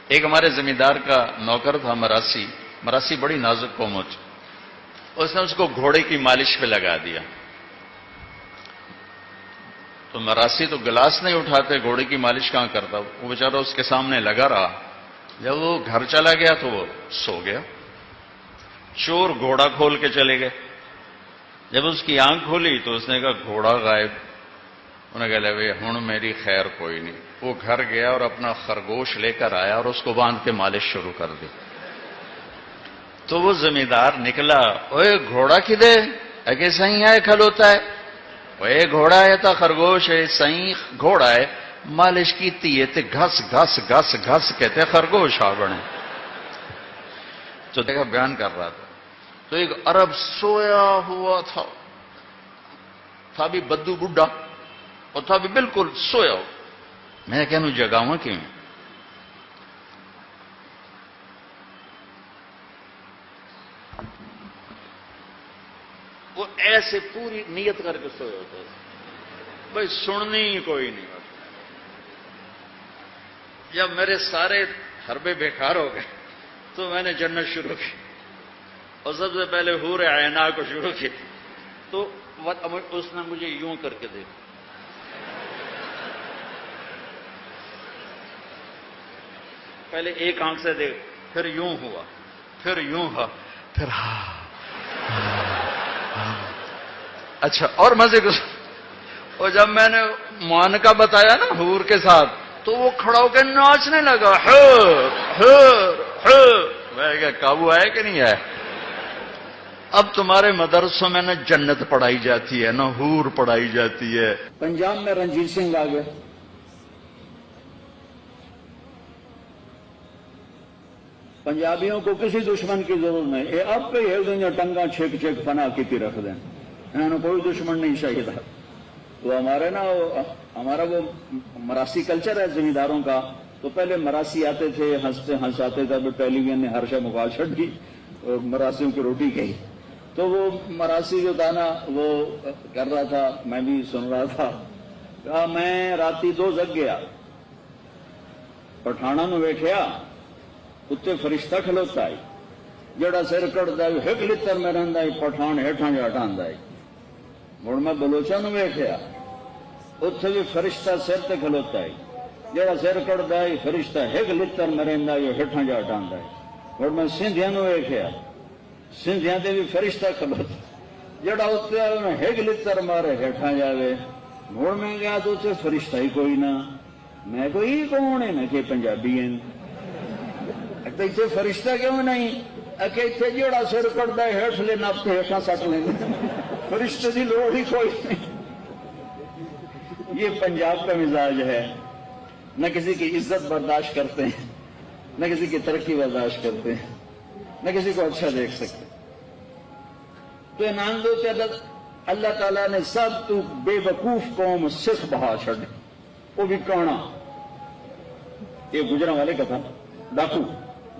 ایک ہمارے زمیندار کا نوکر تھا مراسی. مراسی بڑی نازک قوم ہوتی، اس نے اس کو گھوڑے کی مالش پہ لگا دیا. تو مراسی تو گلاس نہیں اٹھاتے، گھوڑے کی مالش کہاں کرتا، وہ بیچارہ اس کے سامنے لگا رہا. جب وہ گھر چلا گیا تو وہ سو گیا. چور گھوڑا کھول کے چلے گئے. جب اس کی آنکھ کھولی تو اس نے کہا گھوڑا غائب. انہوں نے کہا لے ہوں میری خیر کوئی نہیں. وہ گھر گیا اور اپنا خرگوش لے کر آیا اور اس کو باندھ کے مالش شروع کر دی. تو وہ زمیندار نکلا، اوے گھوڑا کدے اگے صحیح آئے کھلوتا ہے، اوے گھوڑا ہے تا خرگوش ہے، صحیح گھوڑا ہے مالش کیتی ہے تے گھس گھس گھس گھس کہتے خرگوش آ بنے. تو دیکھا بیان کر رہا تھا، تو ایک عرب سویا ہوا تھا بھی بدو بڈھا اور تھا بھی بالکل سویا ہو. میں کہنوں جگاواں کیوں؟ وہ ایسے پوری نیت کر کے سویا ہوتا ہے بھائی سننی ہی کوئی نہیں. جب میرے سارے حربے بیکار ہو گئے تو میں نے جنت شروع کی اور سب سے پہلے حور عینا کو شروع کی. تو اس نے مجھے یوں کر کے دیکھا، پہلے ایک آنکھ سے دیکھ، پھر یوں ہوا، پھر یوں ہوا، پھر اچھا اور مزے کو. اور جب میں نے معانقہ بتایا نا حور کے ساتھ تو وہ کھڑا ہو کے ناچنے لگا. میں کہا قابو آیا کہ نہیں آیا؟ اب تمہارے مدرسوں میں نہ جنت پڑھائی جاتی ہے نہ حور پڑھائی جاتی ہے. پنجاب میں رنجیت سنگھ آ گئے. پنجابیوں کو کسی دشمن کی ضرورت نہیں. یہ اب پہ ہل دیں ٹنگا چھک چھک فنا کی رکھ دیں، انہوں کوئی دشمن نہیں چاہیے تھا. تو ہمارے نا ہمارا وہ مراسی کلچر ہے زمینداروں کا. تو پہلے مراسی آتے تھے، ہنستے ہنساتے تھے. ٹیلی ویژن نے ہر شے مکال چھٹ کی اور مراسیوں کی روٹی کہی. تو وہ مراسی جو تھا نا وہ کر رہا تھا، میں بھی سن رہا تھا. کہا میں راتی 2 جگ گیا، پٹھانا نو ویکھیا اتنے فرشتہ کھلوتا ہے، جڑا سر کٹتا ہے ایک لتر میں رہتا ہے، پٹھان ہیٹھاں جا ہٹا ہے. ہوں میں بلوچا نو ویکھیا اتنے بھی فرشتہ سر تے کھلوتا ہے، جڑا سر کٹتا ہے فرشتہ ایک لتر میں رہتا ہے ہیٹھاں جا ہٹا ہے. ہوں میں سندھیا نو ویکھیا، سندھیا تے بھی فرشتہ کھلوتا جڑا اتنے ایک لتر مارے ہیٹھاں جاوے. ہوں میں گیا تو اتنے فرشتہ ہی کوئی نہ. میں کوئی کون ہے؟ میں کہ پنجابی ہیں. اتنے فرشتہ کیوں نہیں؟ کہ اتنے جڑا سر کٹتا ہے ہیٹھ لے نپ کے ہیٹھاں سٹ لیں، فرشتے کی لوڑ ہی کوئی نہیں. یہ پنجاب کا مزاج ہے، نہ کسی کی عزت برداشت کرتے ہیں، نہ کسی کی ترقی برداشت کرتے ہیں، نہ کسی کو اچھا دیکھ سکتے. تو انعام دو اللہ تعالیٰ نے سب تو بے وقوف قوم سکھ بہا چھڑ، وہ بھی کانا. یہ گجرا والے کا تھا،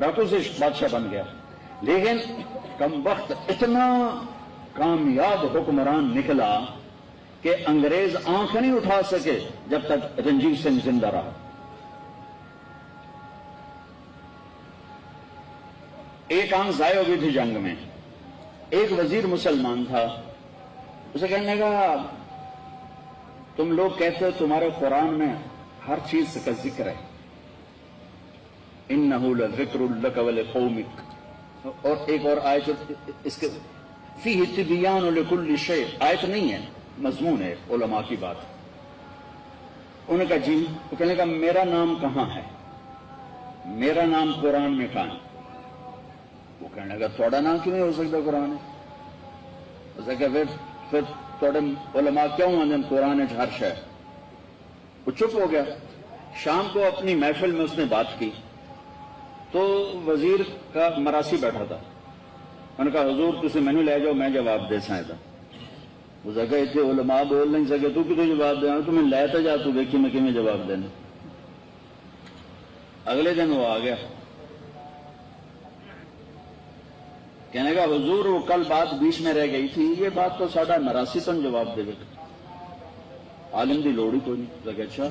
ڈاکو سے بادشاہ بن گیا. لیکن کم وقت اتنا کامیاب حکمران نکلا کہ انگریز آنکھ نہیں اٹھا سکے جب تک رنجیت سنگھ زندہ رہا. ایک آنکھ ضائع ہو گئی تھی جنگ میں. ایک وزیر مسلمان تھا، اسے کہنے لگا تم لوگ کہتے ہو تمہارے قرآن میں ہر چیز کا ذکر ہے، انہ لذکر لک ولقومک. اور ایک اور آیت اس کے فیہ تبیان لکل شیء، آیت نہیں ہے مضمون ہے، علماء کی بات. انہوں نے کہا جی. وہ کہنے کا میرا نام کہاں ہے؟ میرا نام قرآن میں کہاں ہے؟ وہ کہنے لگا تھوڑا نام کیوں نہیں ہو سکتا قرآن ہے؟ اسے کہ پھر تھوڑے علماء کیوں آدھے قرآن ہر شے؟ وہ چپ ہو گیا. شام کو اپنی محفل میں اس نے بات کی تو وزیر کا مراسی بیٹھا تھا. انہوں نے کہا حضور تسی مینو لے جاؤ میں جواب دے سکتا. وہ جگہ اتنے علماء بول نہیں سکے تو کتنے جواب دینا؟ تمہیں لے تو جا تو دیکھی میں کیویں جواب دینا. اگلے دن وہ آ گیا، کہنے کا حضور وہ کل بات بیچ میں رہ گئی تھی، یہ بات تو ساڈا مراسی تن جواب دے گا، عالم دی لوڑ ہی کوئی نہیں. لگا اچھا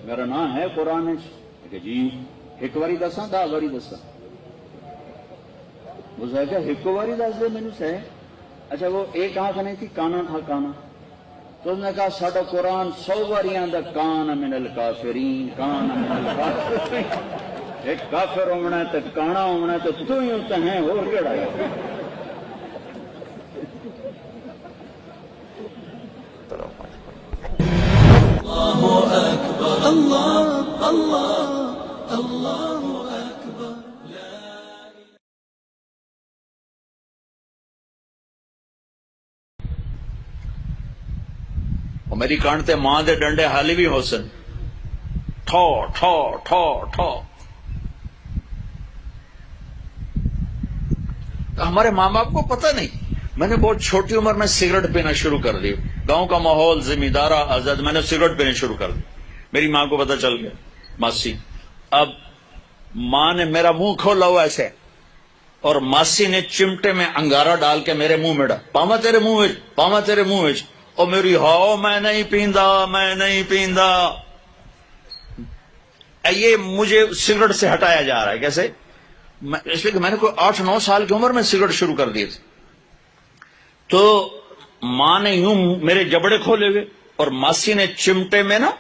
میرا نام ہے قرآن کہ جی. ایک واری دساں 10 واری دساں؟ وہ کہ ایک واری دس دے مینوں سے. اچھا وہ ایک آنکھ نہیں تھی، کانا تھا کانا. تو اس نے کہا ساڈا قرآن 100 واری آندا کان من الکافرین، کان من الکافرین. ایک کافر ہونا ہے تو کانا ہونا ہے تو ہی اتنے ہیں، اور کیڑا ہے؟ اللہ اکبر، اللہ اللہ اللہ اکبر. اور میری کانٹتے ماں دے ڈنڈے حالی بھی ہو سن، ٹھو ٹھو ٹھو ٹھو. ہمارے ماں باپ کو پتہ نہیں. میں نے بہت چھوٹی عمر میں سگریٹ پینا شروع کر دی. گاؤں کا ماحول، ذمہ دارا آزاد، میں نے سگریٹ پینا شروع کر دی. میری ماں کو پتہ چل گیا، ماسی. اب ماں نے میرا منہ کھولا ہوا ایسے، اور ماسی نے چمٹے میں انگارہ ڈال کے میرے منہ میں ڈال، پاما تیرے منہ وچ، پاما تیرے منہ وچ. اور میری ہاؤ میں نہیں پیندا، میں نہیں پیندا. یہ مجھے سگریٹ سے ہٹایا جا رہا ہے. کیسے؟ اس لیے کہ میں نے کوئی 8-9 سال کی عمر میں سگریٹ شروع کر دی تھی. تو ماں نے یوں میرے جبڑے کھولے ہوئے، اور ماسی نے چمٹے میں نا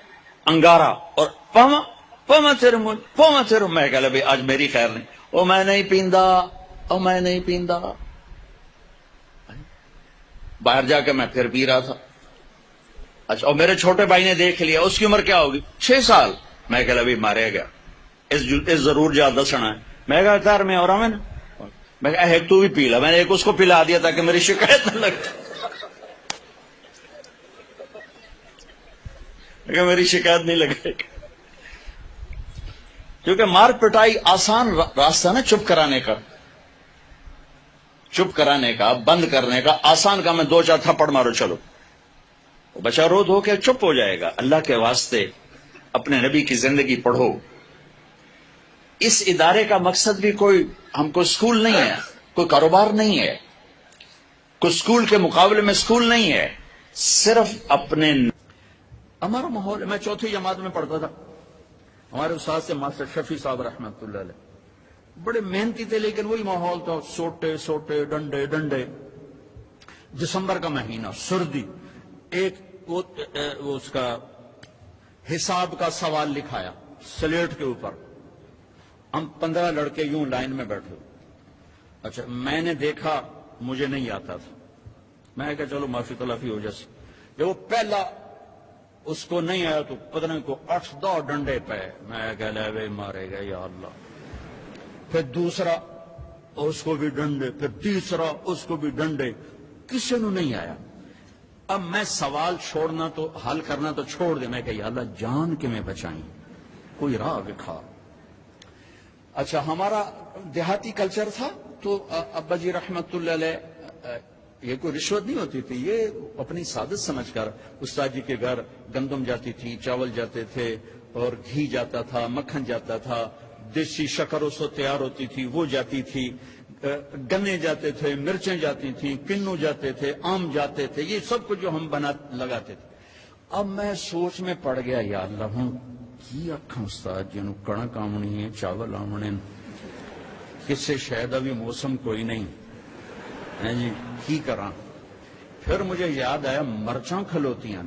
انگارا، اور پاما پاما تیرے منہ، پاما تیرے. میں کہہ لیا بھائی آج میری خیر نہیں. او میں نہیں پیندا، او میں نہیں پیندا. باہر جا کے میں پھر پی رہا تھا. اچھا، اور میرے چھوٹے بھائی نے دیکھ لیا. اس کی عمر کیا ہوگی؟ 6 سال. میں کہہ لیا بھائی مارے گیا، اس ضرور جا دسنا ہے. میں کہا تار میں اور میں میں کہا ایک تو بھی پی لا. میں نے ایک اس کو پلا دیا تاکہ میری شکایت نہ لگے، میری شکایت نہیں لگے. کیونکہ مار پٹائی آسان راستہ نا چپ کرانے کا، چپ کرانے کا، بند کرنے کا آسان کام ہے. 2-4 تھپڑ مارو چلو، بچہ رو دھو کے چپ ہو جائے گا. اللہ کے واسطے اپنے نبی کی زندگی پڑھو. اس ادارے کا مقصد بھی کوئی ہم کو اسکول نہیں ہے، کوئی کاروبار نہیں ہے، کوئی اسکول کے مقابلے میں اسکول نہیں ہے. صرف اپنے ہمارا ماحول. میں 4تھی جماعت میں پڑھتا تھا. ہمارے استاد سے ماسٹر شفیع صاحب رحمۃ اللہ علیہ، بڑے محنتی تھے، لیکن وہی ماحول تھا، سوٹے سوٹے، ڈنڈے ڈنڈے. دسمبر کا مہینہ، سردی. ایک اس کا حساب کا سوال لکھایا سلیٹ کے اوپر. ہم 15 لڑکے یوں لائن میں بیٹھے. اچھا، میں نے دیکھا مجھے نہیں آتا تھا. میں کہا چلو معافی تلافی ہو جیسے. جب وہ پہلا اس کو نہیں آیا تو پتہ نہیں کو 8-10 ڈنڈے پہ. میں کہہ لیا بھائی مارے گا یا اللہ. پھر دوسرا اس کو بھی ڈنڈے، پھر تیسرا اس کو بھی ڈنڈے. کسی نے نہیں آیا. اب میں سوال چھوڑنا تو حل کرنا تو چھوڑ دے. میں کہ یا اللہ جان کے میں بچائیں، کوئی راہ دکھا. اچھا، ہمارا دیہاتی کلچر تھا تو ابا جی رحمت اللہ علیہ، یہ کوئی رشوت نہیں ہوتی تھی، یہ اپنی سعادت سمجھ کر استاد جی کے گھر گندم جاتی تھی، چاول جاتے تھے، اور گھی جاتا تھا، مکھن جاتا تھا، دیسی شکر اس کو تیار ہوتی تھی وہ جاتی تھی، گنے جاتے تھے، مرچیں جاتی تھیں، کنو جاتے تھے، آم جاتے تھے. یہ سب کچھ جو ہم لگاتے تھے. اب میں سوچ میں پڑ گیا یا اللہ ہوں کی اکھاں استاد جی نو کڑک آمنی ہے، چاول آمنے، کسے شاید ابھی موسم کوئی نہیں ہے جی، کی کراں. پھر مجھے یاد آیا مرچاں کھلوتیاں.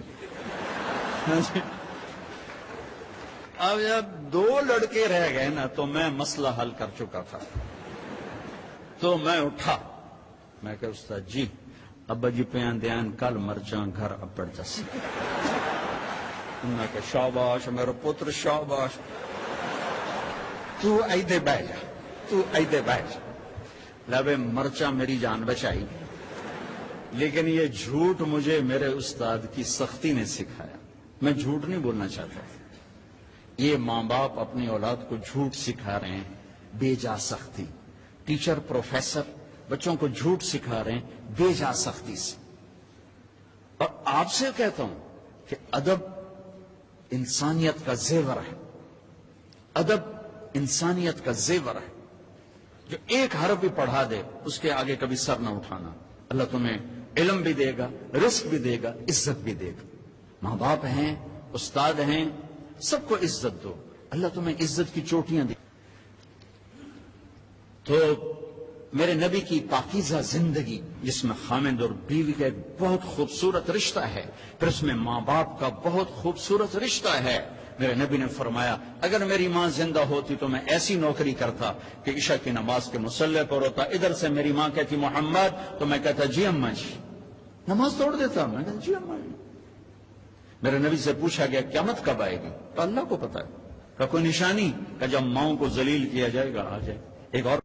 اب جب 2 لڑکے رہ گئے نا تو میں مسئلہ حل کر چکا تھا. تو میں اٹھا، میں کہ استاد جی ابا جی پیان دیان کل مرچاں گھر اپڑ جس. میں کہ شاباش میرا پتر شاباش، تو ایدے بہ جا، تو ایدے بہ جا. لبے مرچاں میری جان بچائی، لیکن یہ جھوٹ مجھے میرے استاد کی سختی نے سکھایا. میں جھوٹ نہیں بولنا چاہتا. یہ ماں باپ اپنی اولاد کو جھوٹ سکھا رہے ہیں بے جا سختی. ٹیچر پروفیسر بچوں کو جھوٹ سکھا رہے ہیں بے جا سختی سے. اور آپ سے کہتا ہوں کہ ادب انسانیت کا زیور ہے. ادب انسانیت کا زیور ہے. جو ایک حرف بھی پڑھا دے اس کے آگے کبھی سر نہ اٹھانا. اللہ تمہیں علم بھی دے گا، رزق بھی دے گا، عزت بھی دے گا. ماں باپ ہیں، استاد ہیں، سب کو عزت دو. اللہ تمہیں عزت کی چوٹیاں دے. تو میرے نبی کی پاکیزہ زندگی جس میں خامند اور بیوی کا ایک بہت خوبصورت رشتہ ہے، پھر اس میں ماں باپ کا بہت خوبصورت رشتہ ہے. میرے نبی نے فرمایا اگر میری ماں زندہ ہوتی تو میں ایسی نوکری کرتا کہ عشاء کی نماز کے مصلی پر ہوتا، ادھر سے میری ماں کہتی محمد تو میں کہتا جی اماں جی، نماز توڑ دیتا. میں کہتا جی اماں جی. میرے نبی سے پوچھا گیا قیامت کب آئے گی؟ تو اللہ کو پتا ہے. کا کوئی نشانی؟ کہ جب ماؤں کو ذلیل کیا جائے گا آ جائے. ایک اور